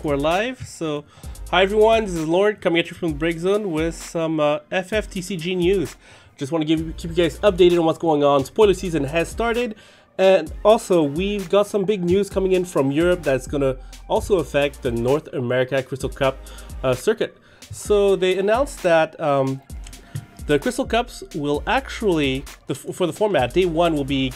We're live. So, hi everyone, this is Lord coming at you from the break zone with some FFTCG news. Just want to keep you guys updated on what's going on. Spoiler season has started, and also we've got some big news coming in from Europe that's gonna also affect the North America Crystal Cup circuit. So they announced that the Crystal Cups will actually, for the format, day one will be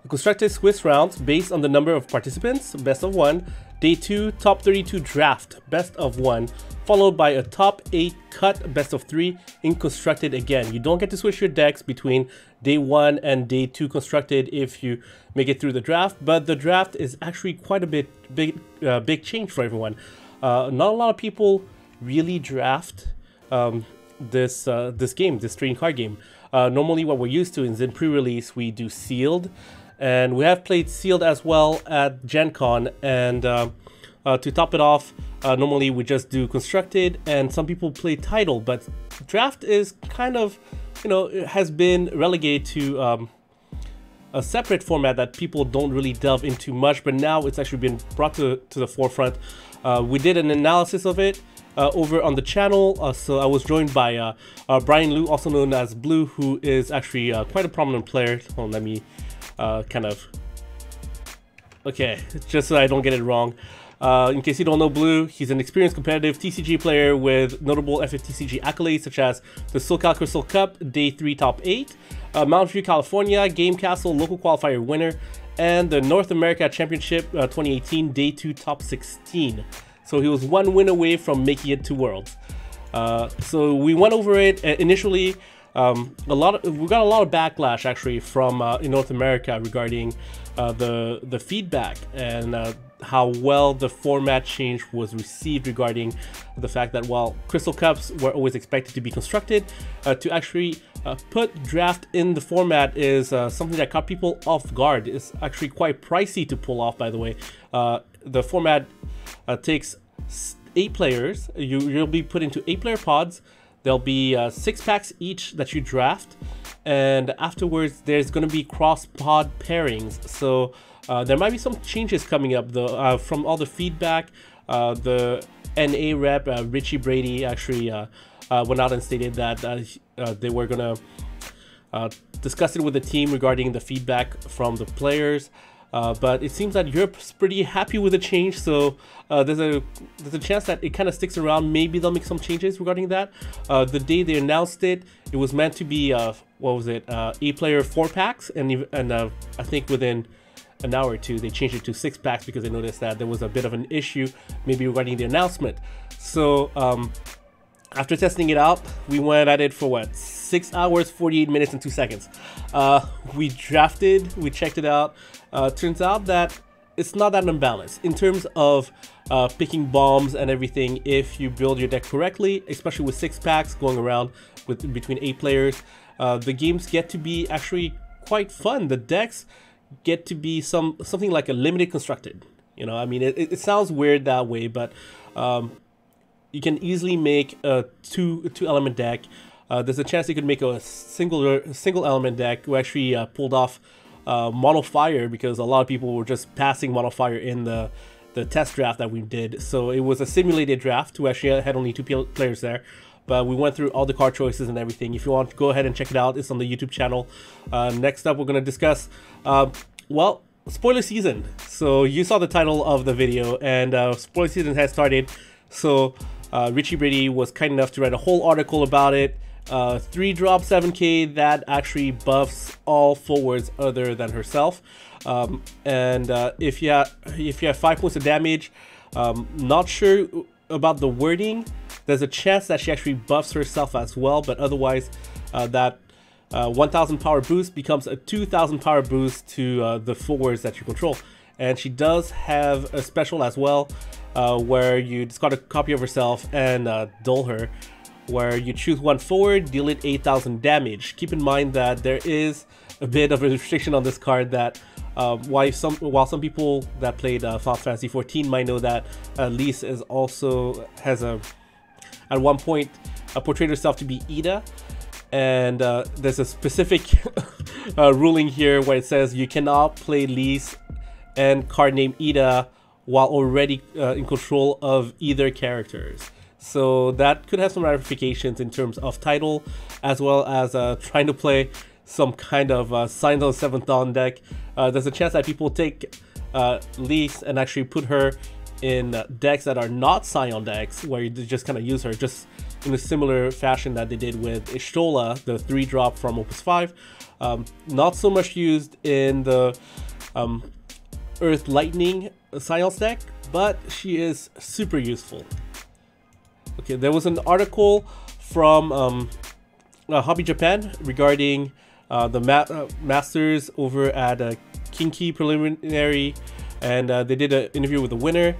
constructed Swiss rounds based on the number of participants, best of one. Day 2, top 32 draft, best of 1, followed by a top 8 cut, best of 3 in constructed again. You don't get to switch your decks between day 1 and day 2 constructed if you make it through the draft, but the draft is actually quite a big change for everyone. Not a lot of people really draft this trading card game. Normally what we're used to is in pre-release we do sealed, and we have played sealed as well at Gen Con, and to top it off, normally we just do constructed, and some people play title, but draft is kind of, you know, it has been relegated to a separate format that people don't really delve into much, but now it's actually been brought to the forefront. We did an analysis of it over on the channel, so I was joined by Brian Liu, also known as Blue, who is actually quite a prominent player. Well, let me okay, just so I don't get it wrong. In case you don't know Blue, he's an experienced competitive TCG player with notable FFTCG accolades such as the SoCal Crystal Cup, Day 3 Top 8, Mountain View, California, Game Castle Local Qualifier winner, and the North America Championship 2018 Day 2 Top 16. So he was one win away from making it to Worlds. So we went over it initially. We got a lot of backlash actually from in North America regarding the feedback and how well the format change was received, regarding the fact that while Crystal Cups were always expected to be constructed, to actually put draft in the format is something that caught people off guard. It's actually quite pricey to pull off, by the way. The format takes 8 players. You'll be put into 8-player pods. There'll be 6 packs each that you draft, and afterwards there's going to be cross-pod pairings. So there might be some changes coming up though. From all the feedback, the NA rep, Richie Brady, actually went out and stated that they were going to discuss it with the team regarding the feedback from the players. But it seems that Europe's pretty happy with the change, so there's a chance that it kind of sticks around. Maybe they'll make some changes regarding that. The day they announced it, it was meant to be what was it, 8-player 4-packs, and I think within an hour or two they changed it to 6 packs because they noticed that there was a bit of an issue maybe regarding the announcement. So after testing it out, we went at it for what, 6 hours, 48 minutes, and 2 seconds. We drafted, we checked it out. Turns out that it's not that unbalanced in terms of picking bombs and everything. If you build your deck correctly, especially with 6 packs going around with between 8 players, the games get to be actually quite fun. The decks get to be something like a limited constructed. You know, I mean, it sounds weird that way, but you can easily make a two element deck. There's a chance you could make a single element deck. We actually pulled off mono fire because a lot of people were just passing mono fire in the test draft that we did. So it was a simulated draft. We actually had only 2 players there, but we went through all the card choices and everything. If you want to go ahead and check it out, it's on the YouTube channel. Next up, we're going to discuss well, spoiler season. So you saw the title of the video, and spoiler season has started. So Richie Brady was kind enough to write a whole article about it. 3-drop 7k that actually buffs all forwards other than herself, and if you have 5 points of damage, not sure about the wording. There's a chance that she actually buffs herself as well, but otherwise that 1000 power boost becomes a 2000 power boost to the forwards that you control. And she does have a special as well, where you discard a copy of herself and dull her, where you choose 1 forward, deal it 8000 damage. Keep in mind that there is a bit of a restriction on this card that while some people that played Final Fantasy 14 might know that Lyse is also has at one point portrayed herself to be Ida, and there's a specific ruling here where it says you cannot play Lyse and card name Ida while already in control of either characters. So that could have some ramifications in terms of title, as well as trying to play some kind of Signs of the 7th Dawn deck. There's a chance that people take Lyse and actually put her in decks that are not Scion decks, where you just kind of use her just in a similar fashion that they did with Ishtola, the 3-drop from Opus 5. Not so much used in the Earth Lightning Scion deck, but she is super useful. Okay, there was an article from Hobby Japan regarding the Masters over at Kinky Preliminary, and they did an interview with the winner.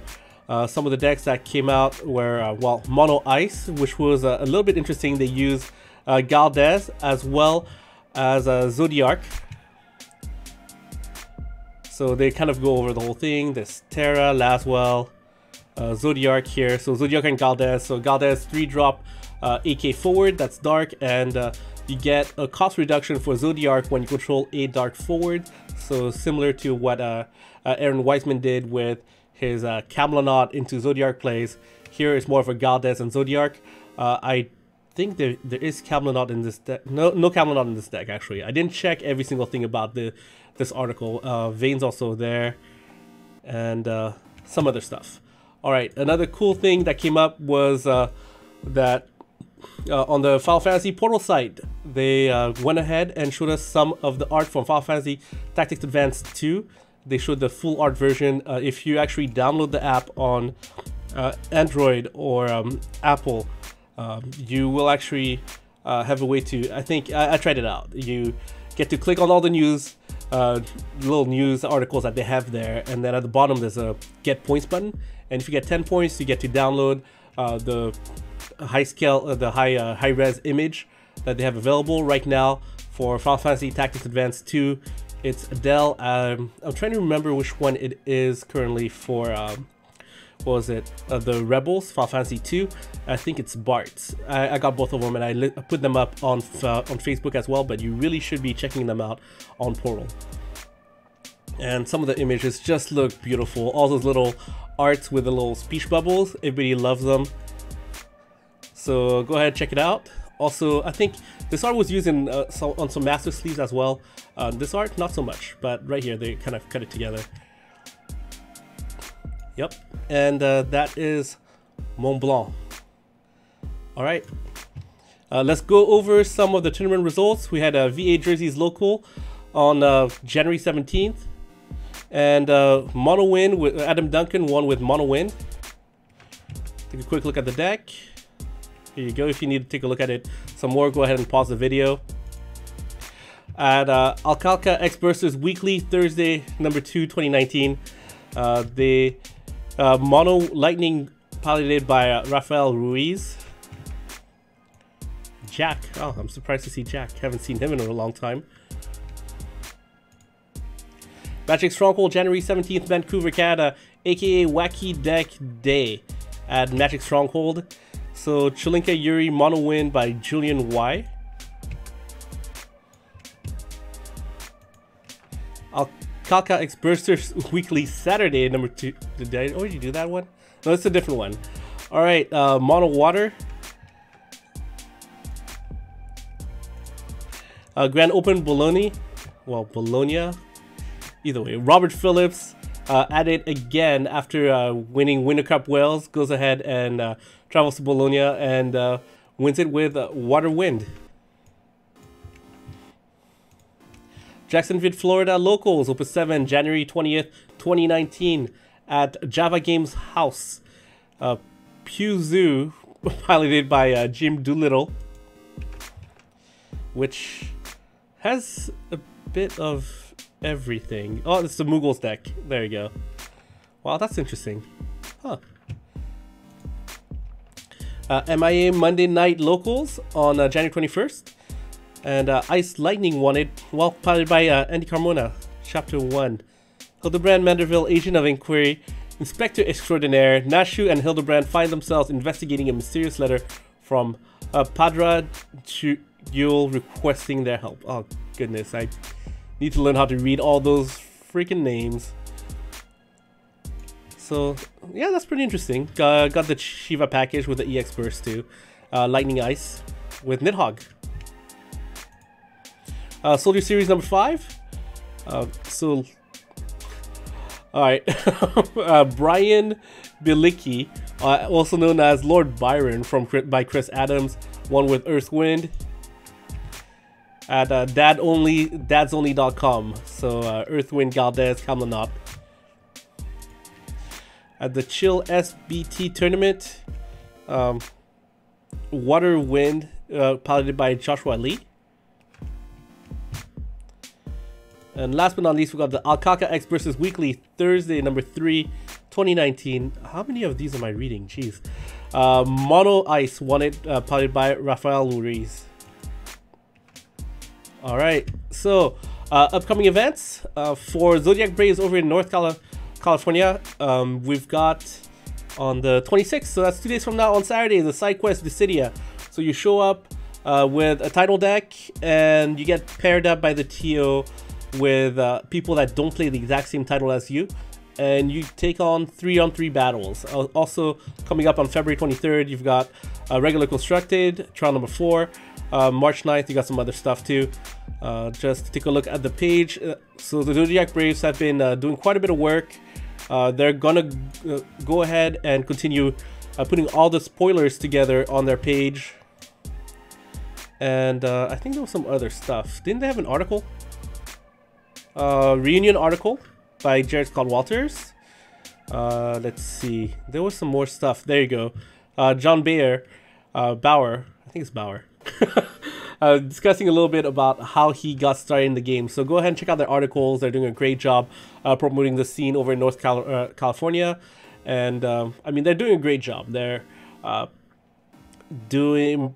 Some of the decks that came out were, well, Mono Ice, which was a little bit interesting. They used Galdez as well as Zodiark. So they kind of go over the whole thing. There's Terra, Laswell, Zodiark here. So Zodiark and Galdez. So Galdez 3-drop AK forward, that's dark, and you get a cost reduction for Zodiark when you control a dark forward. So similar to what Aaron Weisman did with his Camelot into Zodiark plays. Here is more of a Galdez and Zodiark. I think there is Camelot in this deck. No Camelot in this deck, actually. I didn't check every single thing about this article. Vein's also there, and some other stuff. Alright, another cool thing that came up was that on the Final Fantasy Portal site, they went ahead and showed us some of the art from Final Fantasy Tactics Advance 2. They showed the full art version. If you actually download the app on Android or Apple, you will actually have a way to, I think, I tried it out. You get to click on all the news, little news articles that they have there, and then at the bottom there's a get points button, and if you get 10 points, you get to download the high scale, the high res image that they have available right now for Final Fantasy Tactics Advance 2. It's Adele. I'm trying to remember which one it is currently for. What was it? The Rebels, Final Fantasy 2. I think it's Bart's. I got both of them, and I put them up on Facebook as well. But you really should be checking them out on Portal. And some of the images just look beautiful. All those little arts with the little speech bubbles. Everybody loves them. So go ahead and check it out. Also, I think this art was used in on some master sleeves as well. This art, not so much, but right here they kind of cut it together. Yep, and that is Mont Blanc. All right, let's go over some of the tournament results. We had a VA Jerseys local on January 17th, and Mono Win with Adam Duncan won with Mono Win. Take a quick look at the deck. Here you go. If you need to take a look at it some more, go ahead and pause the video. At Alcalca X Bursters Weekly, Thursday, number 2, 2019. The Mono Lightning piloted by Rafael Ruiz. Jack. Oh, I'm surprised to see Jack. Haven't seen him in a long time. Magic Stronghold, January 17th, Vancouver, Canada, aka Wacky Deck Day at Magic Stronghold. So Chilinka Yuri Mono Win by Julian Y. Alcalca X Bursters Weekly, Saturday, number 2. Did I already do that one? No, it's a different one. Alright, Mono Water. Grand Open Bologna. Well, Bologna. Either way, Robert Phillips at it again after winning Winter Cup Wales. Goes ahead and travels to Bologna and wins it with Water Wind. Jacksonville, Florida Locals, Opus 7, January 20th, 2019 at Java Games House. Pew Zoo, piloted by Jim Doolittle, which has a bit of everything. Oh, it's the Mughals deck. There you go. Wow, that's interesting. Huh. MIA Monday Night Locals on January 21st. And Ice Lightning won it, well, piloted by Andy Carmona, Chapter 1. Hildebrand Manderville, Agent of Inquiry, Inspector Extraordinaire, Nashu and Hildebrand find themselves investigating a mysterious letter from Padra Yule requesting their help. Oh, goodness, I need to learn how to read all those freaking names. So yeah, that's pretty interesting. Got the Shiva package with the EX burst too. Lightning Ice with Nidhogg. Soldier Series number 5. So alright. Brian Bilicki, also known as Lord Byron by Chris Adams, one with Earth Wind at dadsonly.com. So Earthwind Galdes Kamlanop. At the Chill SBT tournament, Water Wind, piloted by Joshua Lee. And last but not least, we got the Alkaka X versus Weekly Thursday number 3, 2019. How many of these am I reading? Jeez. Mono Ice won it, piloted by Rafael Luis. All right, so upcoming events for Zodiac Braves over in North California. We've got on the 26th, so that's 2 days from now on Saturday, the side quest Dissidia. So you show up with a title deck and you get paired up by the TO with people that don't play the exact same title as you, and you take on 3-on-3 battles. Also coming up on February 23rd, you've got regular constructed trial number 4. March 9th, you got some other stuff too. Just take a look at the page. So the Zodiac Braves have been doing quite a bit of work. They're gonna go ahead and continue putting all the spoilers together on their page. And I think there was some other stuff. Didn't they have an article? Reunion article by Jared Scott Walters. Let's see. There was some more stuff. There you go. John Bauer. I think it's Bauer. Discussing a little bit about how he got started in the game. So go ahead and check out their articles. They're doing a great job promoting the scene over in North California. And I mean, they're doing a great job. They're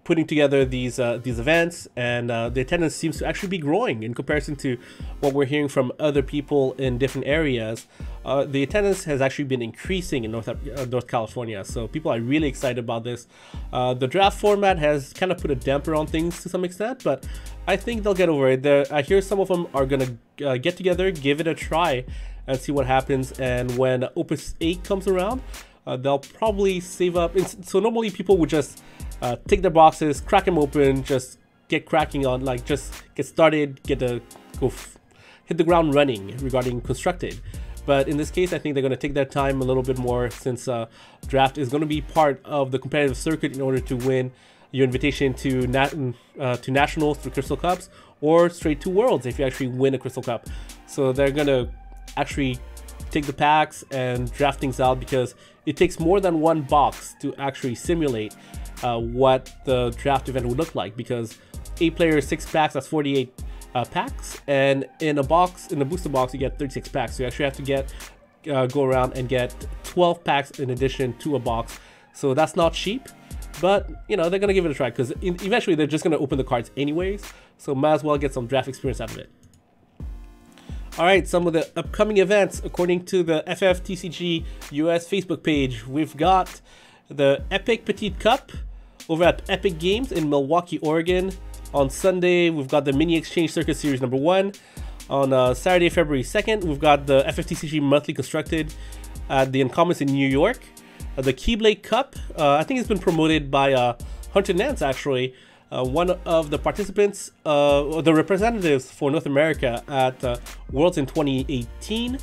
putting together these events, and the attendance seems to actually be growing in comparison to what we're hearing from other people in different areas. The attendance has actually been increasing in North California, so people are really excited about this. The draft format has kind of put a damper on things to some extent, but I think they'll get over it. I hear some of them are gonna get together, give it a try, and see what happens. And when Opus 8 comes around, they'll probably save up. So normally people would just take their boxes, crack them open, just get cracking on, like just get started, hit the ground running regarding constructed. But in this case, I think they're going to take their time a little bit more, since draft is going to be part of the competitive circuit in order to win your invitation to nationals through Crystal Cups, or straight to Worlds if you actually win a Crystal Cup. So they're going to actually take the packs and draft things out, because it takes more than one box to actually simulate what the draft event would look like, because 8 players, 6 packs, that's 48 packs, and in a booster box you get 36 packs. So you actually have to go around and get 12 packs in addition to a box. So that's not cheap, but you know, they're gonna give it a try, because eventually they're just gonna open the cards anyways, so might as well get some draft experience out of it. Alright, some of the upcoming events according to the FFTCG US Facebook page. We've got the Epic Petite Cup over at Epic Games in Milwaukee, Oregon. On Sunday, we've got the Mini Exchange Circuit Series number 1. On Saturday, February 2nd, we've got the FFTCG Monthly Constructed at the Uncommons in New York. The Keyblade Cup, I think it's been promoted by Hunter Nance, actually. One of the participants, the representatives for North America at Worlds in 2018.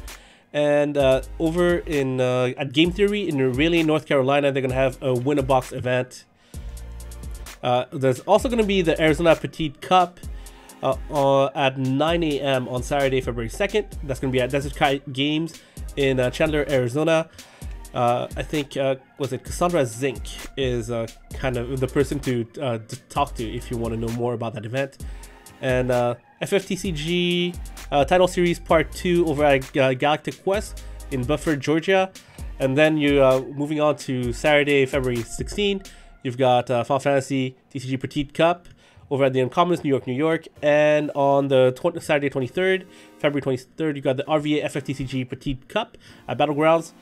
And over in at Game Theory in Raleigh, North Carolina, they're going to have a Win-A-Box event. There's also going to be the Arizona Petite Cup at 9 a.m. on Saturday, February 2nd. That's going to be at Desert Kite Games in Chandler, Arizona. I think, was it Cassandra Zink is kind of the person to talk to if you want to know more about that event. And FFTCG Title Series Part 2 over at Galactic Quest in Buffer, Georgia. And then you're moving on to Saturday, February 16th. You've got Final Fantasy TCG Petite Cup over at the Uncommons, New York. And on the Saturday 23rd, February 23rd, you got the RVA FFTCG Petite Cup at Battlegrounds,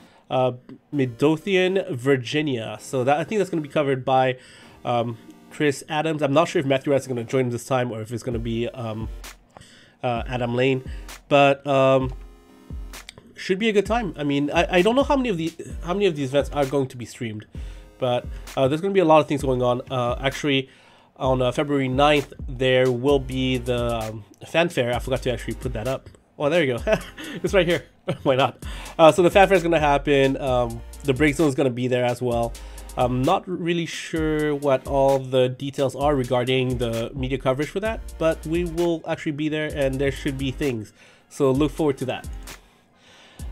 Midlothian, Virginia. So that, I think that's going to be covered by Chris Adams. I'm not sure if Matthew Rice is going to join this time or if it's going to be Adam Lane. But should be a good time. I mean, I don't know how many of these events are going to be streamed, but there's going to be a lot of things going on. Actually, on February 9th, there will be the fanfare. I forgot to actually put that up. Oh, there you go. It's right here. Why not? So the fanfare is going to happen. The break zone is going to be there as well. I'm not really sure what all the details are regarding the media coverage for that, but we will actually be there and there should be things. So look forward to that.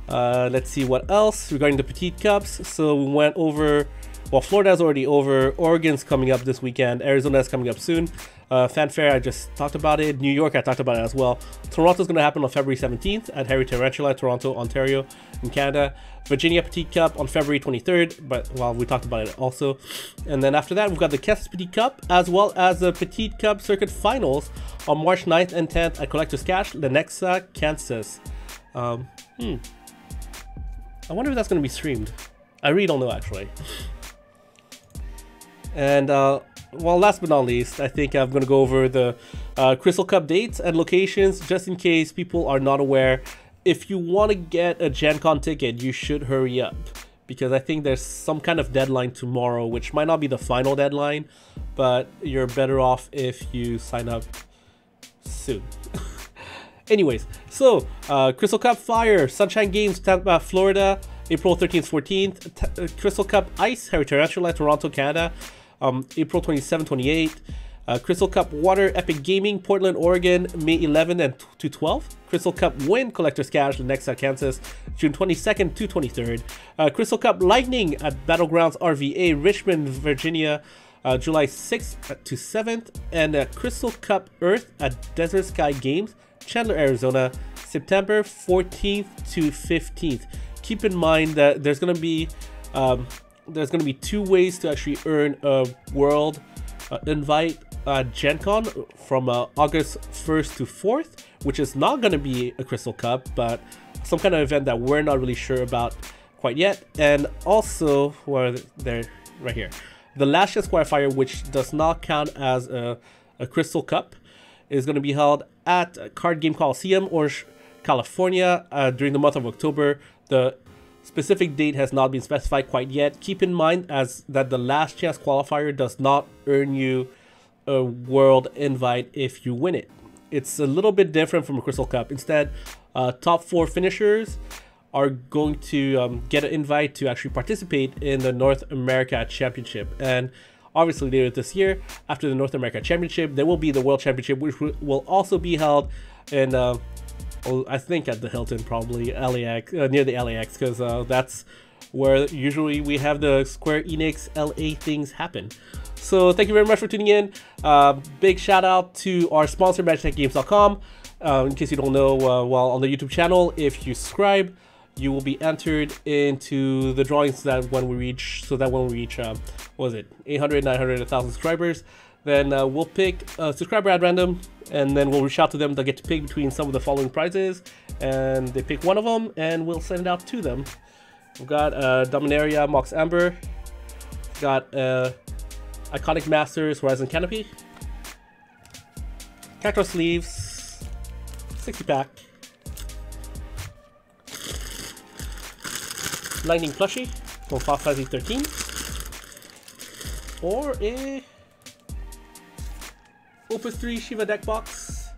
Let's see what else regarding the Petite Cups. So we went over, well, Florida's already over, Oregon's coming up this weekend, Arizona's coming up soon. Fanfare, I just talked about it. New York, I talked about it as well. Toronto's going to happen on February 17th at Harry Tarantula, Toronto, Ontario, in Canada. Virginia Petite Cup on February 23rd, but well, we talked about it also. And then after that, we've got the Kansas Petite Cup, as well as the Petite Cup Circuit Finals on March 9th and 10th at Collector's Cash, Lenexa, Kansas. I wonder if that's going to be streamed. I really don't know, actually. And well, last but not least, I think I'm going to go over the Crystal Cup dates and locations, just in case people are not aware. If you want to get a Gen Con ticket, you should hurry up, because I think there's some kind of deadline tomorrow, which might not be the final deadline, but you're better off if you sign up soon. Anyways, so Crystal Cup Fire, Sunshine Games, Tampa, Florida, April 13th, 14th. Crystal Cup Ice, Harry Tarantula, Toronto, Canada, April 27th, 28th. Crystal Cup Water, Epic Gaming, Portland, Oregon, May 11th and to 12th. Crystal Cup Wind, Collector's Cash, Lenexa, Kansas, June 22nd to 23rd. Crystal Cup Lightning at Battlegrounds RVA, Richmond, Virginia, July 6th to 7th. And Crystal Cup Earth at Desert Sky Games, Chandler, Arizona, September 14th to 15th. Keep in mind that there's gonna be 2 ways to actually earn a world invite Gen Con from August 1st to 4th, which is not going to be a Crystal Cup, but some kind of event that we're not really sure about quite yet. And also, well, they're right here, the Last Chance Qualifier, which does not count as a Crystal Cup, is going to be held at Card Game Coliseum, Orange, California, during the month of October. The specific date has not been specified quite yet. Keep in mind that the Last Chance Qualifier does not earn you a world invite if you win it. It's a little bit different from a Crystal Cup. Instead, top 4 finishers are going to get an invite to actually participate in the North America Championship. And obviously later this year, after the North America Championship, there will be the World Championship, which will also be held in I think at the Hilton, probably LAX, near the LAX, because that's where usually we have the Square Enix LA things happen. So thank you very much for tuning in. Big shout out to our sponsor, MagicTechGames.com. In case you don't know, well, on the YouTube channel, if you subscribe, you will be entered into the drawings that when we reach, what was it, 800, 900, 1,000 subscribers, then we'll pick a subscriber at random, and then we'll reach out to them. They'll get to pick between some of the following prizes, and they pick one of them, and we'll send it out to them. We've got Dominaria Mox Amber, got Iconic Masters Horizon Canopy, Cactus Sleeves, 60-pack, Lightning Plushie from Final Fantasy 13, or a Opus 3 Shiva deck box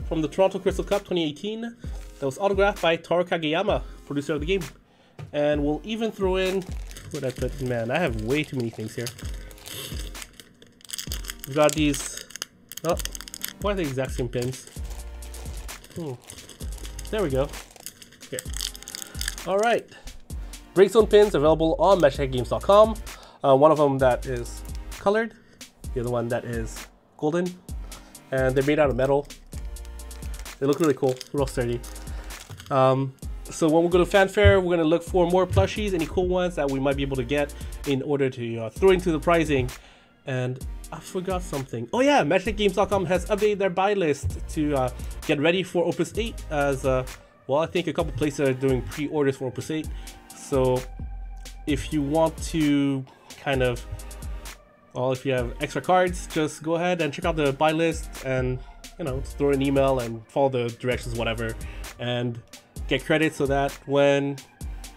from the Toronto Crystal Cup 2018 that was autographed by Toru Kageyama, producer of the game. And we'll even throw in, what did I put? Man, I have way too many things here. We've got these, oh, why are they the exact same pins? There we go. Okay. Alright. Breakzone pins available on MagicTechGames.com. One of them that is colored, the other one that is golden, and they're made out of metal. They look really cool, real sturdy. So when we go to Fanfare, we're going to look for more plushies, any cool ones that we might be able to get in order to throw into the pricing. And I forgot something. Oh yeah, MagicTechGames.com has updated their buy list to get ready for Opus 8, as well, I think a couple places are doing pre-orders for Opus 8. So if you want to kind of, well, if you have extra cards, just go ahead and check out the buy list and, you know, just throw an email and follow the directions, whatever, and get credit so that when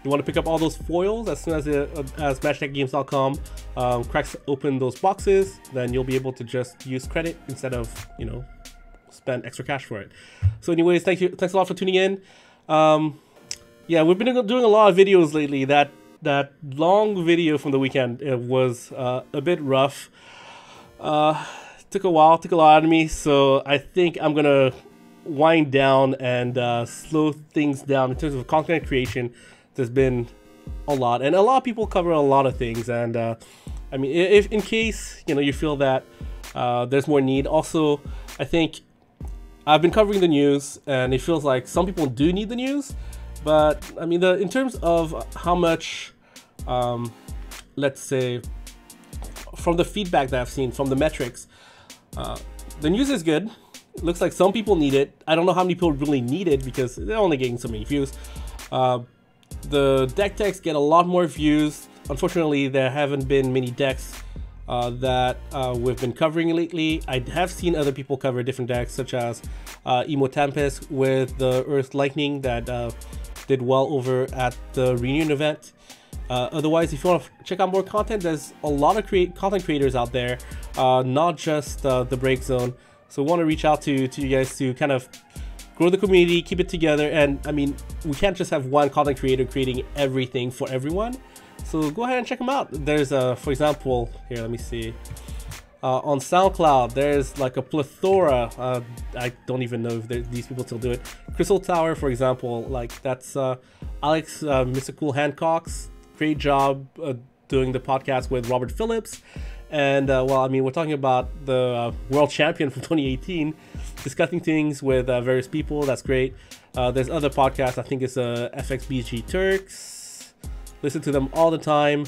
you want to pick up all those foils, as soon as MatchTechGames.com cracks open those boxes, then you'll be able to just use credit instead of, you know, spend extra cash for it. So anyways, thanks a lot for tuning in. Yeah, we've been doing a lot of videos lately. That long video from the weekend, it was a bit rough. Took a while, took a lot out of me, so I think I'm gonna wind down and slow things down in terms of content creation. There's been a lot, and a lot of people cover a lot of things, and I mean, if in case, you know, you feel that there's more need. Also, I think I've been covering the news, and it feels like some people do need the news, but I mean, in terms of how much, let's say, from the feedback that I've seen, from the metrics, the news is good. It looks like some people need it. I don't know how many people really need it because they're only getting so many views. The deck techs get a lot more views. Unfortunately, there haven't been many decks that we've been covering lately. I have seen other people cover different decks, such as Emo Tempest with the Earth Lightning that did well over at the Reunion event. Otherwise, if you want to check out more content, there's a lot of content creators out there, not just the Break Zone. So we want to reach out to you guys to kind of grow the community, keep it together. And I mean, we can't just have one content creator creating everything for everyone. So go ahead and check them out. There's for example, here, let me see. On SoundCloud, there's like a plethora. I don't even know if these people still do it. Crystal Tower, for example, like that's Alex Mystical Hancock's great job doing the podcast with Robert Phillips. And well, I mean, we're talking about the world champion from 2018, discussing things with various people. That's great. There's other podcasts. I think it's FXBG Turks. Listen to them all the time.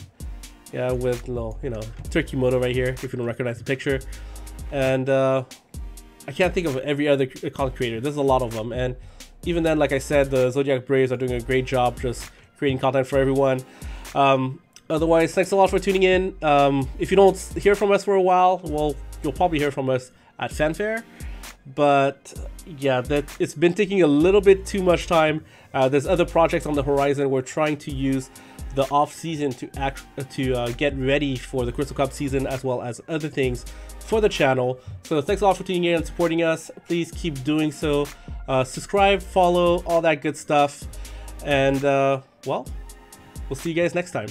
Yeah, with little, you know, Turkey Moto right here, if you don't recognize the picture. And I can't think of every other content creator. There's a lot of them. And even then, like I said, the Zodiac Braves are doing a great job just creating content for everyone. Otherwise, thanks a lot for tuning in. If you don't hear from us for a while, well, you'll probably hear from us at Fanfare. But yeah, it's been taking a little bit too much time. There's other projects on the horizon. We're trying to use the off season to get ready for the Crystal Cup season, as well as other things for the channel. So thanks a lot for tuning in and supporting us. Please keep doing so. Subscribe, follow, all that good stuff. And well, we'll see you guys next time.